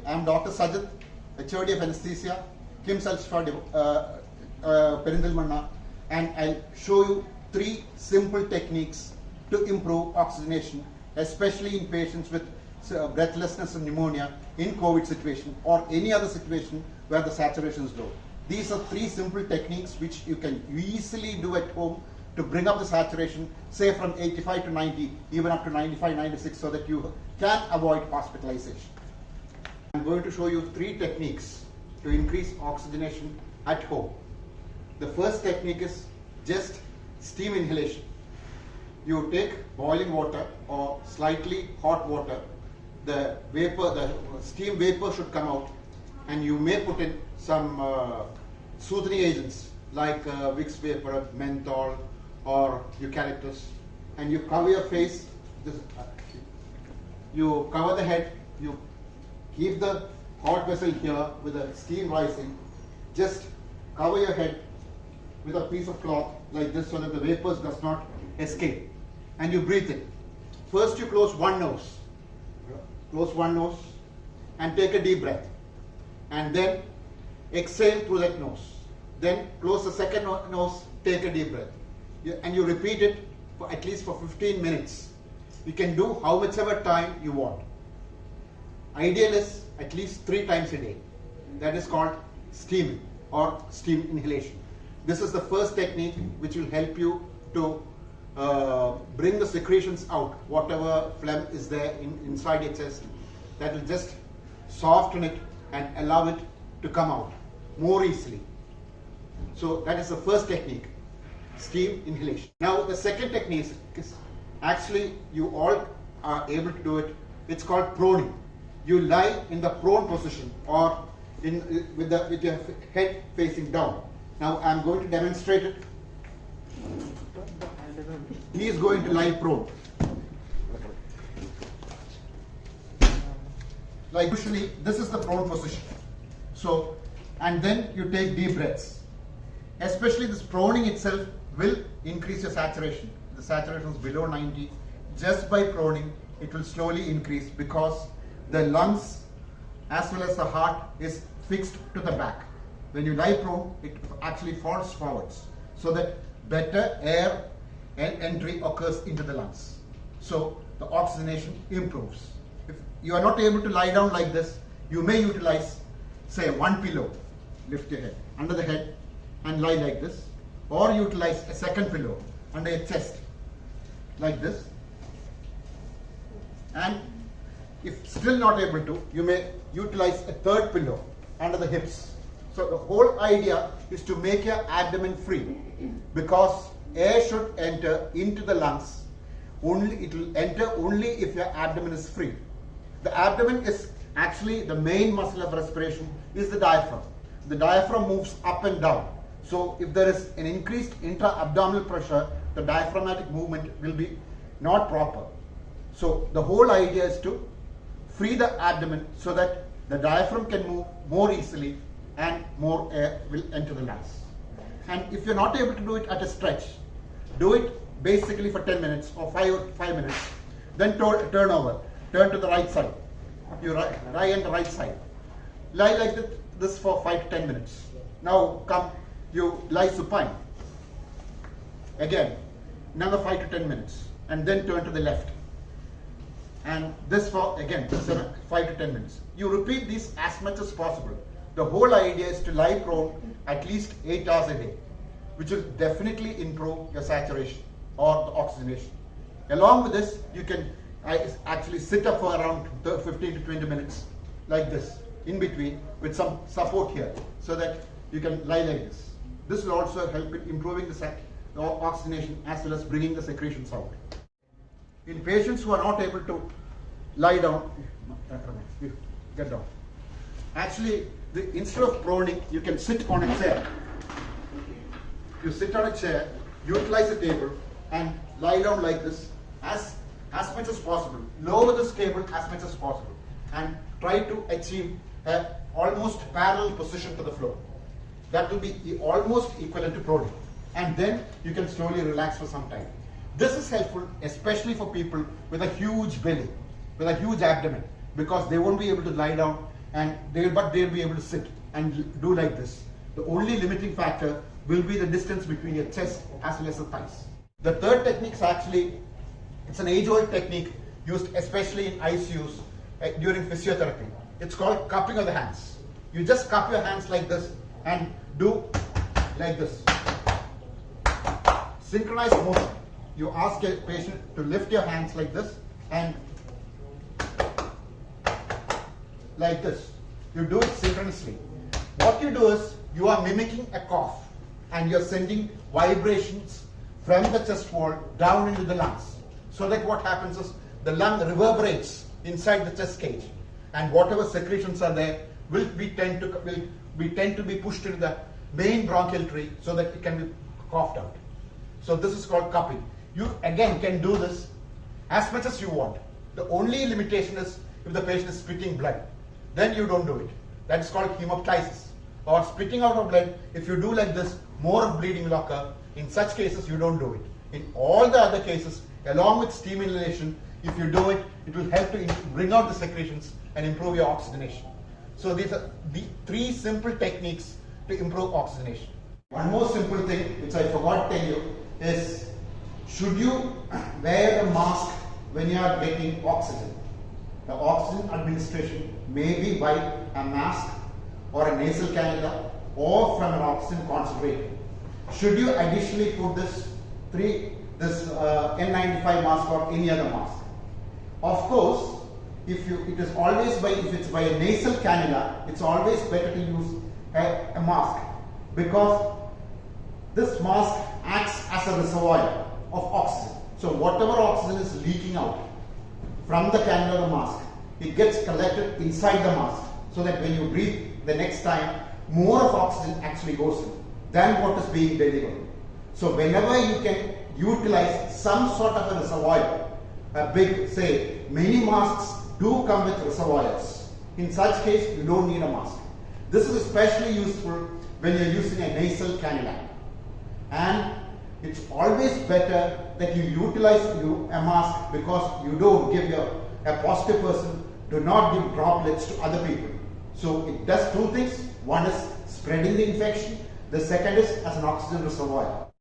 I am Dr. Sajid, HOD of Anesthesia, KIMS Al-Shifa, Perindalmanna, and I'll show you 3 simple techniques to improve oxygenation, especially in patients with breathlessness and pneumonia in COVID situation or any other situation where the saturation is low. These are 3 simple techniques which you can easily do at home to bring up the saturation, say from 85 to 90, even up to 95, 96, so that you can avoid hospitalization. I'm going to show you 3 techniques to increase oxygenation at home. The first technique is just steam inhalation. You take boiling water or slightly hot water, the steam vapor should come out, and you may put in some soothing agents like Vicks vapor, menthol, or eucalyptus, and you cover your face, you cover the head, you keep the hot vessel here with the steam rising, just cover your head with a piece of cloth like this so that the vapors does not escape, and you breathe in. First you close one nose and take a deep breath, and then exhale through that nose, then close the second nose, take a deep breath, and you repeat it for at least for 15 minutes. You can do how much ever time you want. Ideal is at least 3 times a day. That is called steaming or steam inhalation. This is the first technique which will help you to bring the secretions out, whatever phlegm is there inside your chest. That will just soften it and allow it to come out more easily. So that is the first technique, steam inhalation. Now the second technique is actually you all are able to do it. It's called proning. You lie in the prone position or with your head facing down. Now I am going to demonstrate it. He is going to lie prone. Like usually this is the prone position. So, and then you take deep breaths. Especially this proning itself will increase your saturation. The saturation is below 90. Just by proning, it will slowly increase because the lungs as well as the heart is fixed to the back. When you lie prone, it actually falls forwards so that better air and entry occurs into the lungs. So the oxygenation improves. If you are not able to lie down like this, you may utilize, say, one pillow. Lift your head under the head and lie like this, or utilize a second pillow under your chest like this, and if still not able to, you may utilize a third pillow under the hips. So the whole idea is to make your abdomen free, because air should enter into the lungs. It will enter only if your abdomen is free. The abdomen is actually the main muscle of respiration is the diaphragm. The diaphragm moves up and down. So if there is an increased intra-abdominal pressure, the diaphragmatic movement will be not proper. So the whole idea is to free the abdomen so that the diaphragm can move more easily and more air will enter the lungs. And if you're not able to do it at a stretch, do it basically for 10 minutes or 5 minutes. Then turn over, turn to the right side. You lie on the right side. Lie like this for 5 to 10 minutes. Now come, you lie supine. Again, another 5 to 10 minutes. And then turn to the left. And this for, again, 5 to 10 minutes. You repeat this as much as possible. The whole idea is to lie prone at least 8 hours a day, which will definitely improve your saturation or the oxygenation. Along with this, you can actually sit up for around 15 to 20 minutes like this, in between, with some support here, so that you can lie like this. This will also help in improving the oxygenation as well as bringing the secretions out. In patients who are not able to lie down, get down. Actually, instead of proning, you can sit on a chair. You sit on a chair, utilize a table, and lie down like this as much as possible. Lower this table as much as possible, and try to achieve an almost parallel position to the floor. That will be almost equivalent to proning. And then you can slowly relax for some time. This is helpful especially for people with a huge belly, with a huge abdomen, because they won't be able to lie down and they'll be able to sit and do like this. The only limiting factor will be the distance between your chest as well as the thighs. The third technique is actually, it's an age-old technique used especially in ICUs during physiotherapy. It's called cupping of the hands. You just cup your hands like this and do like this. Synchronized motion. You ask a patient to lift your hands like this and like this. You do it synchronously. What you do is you are mimicking a cough and you're sending vibrations from the chest wall down into the lungs. So that what happens is the lung reverberates inside the chest cage, and whatever secretions are there will tend to be pushed into the main bronchial tree so that it can be coughed out. So this is called cupping. You again can do this as much as you want. The only limitation is if the patient is spitting blood, then you don't do it. That is called hemoptysis, or spitting out of blood. If you do like this, more of bleeding will occur. In such cases, you don't do it. In all the other cases, along with steam inhalation, if you do it, it will help to bring out the secretions and improve your oxygenation. So these are the three simple techniques to improve oxygenation. One more simple thing which I forgot to tell you is, should you wear a mask when you are getting oxygen? The oxygen administration may be by a mask or a nasal cannula or from an oxygen concentrator. Should you additionally put this N95 mask or any other mask? Of course, if it's by a nasal cannula, it's always better to use a mask, because this mask acts as a reservoir of oxygen. So whatever oxygen is leaking out from the cannula or the mask, it gets collected inside the mask, so that when you breathe the next time, more of oxygen actually goes in than what is being delivered. So whenever you can utilize some sort of a reservoir, many masks do come with reservoirs. In such case, you don't need a mask. This is especially useful when you're using a nasal cannula. And it's always better that you utilize a mask, because you don't give a positive person, do not give droplets to other people. So it does two things. One is spreading the infection. The second is as an oxygen reservoir.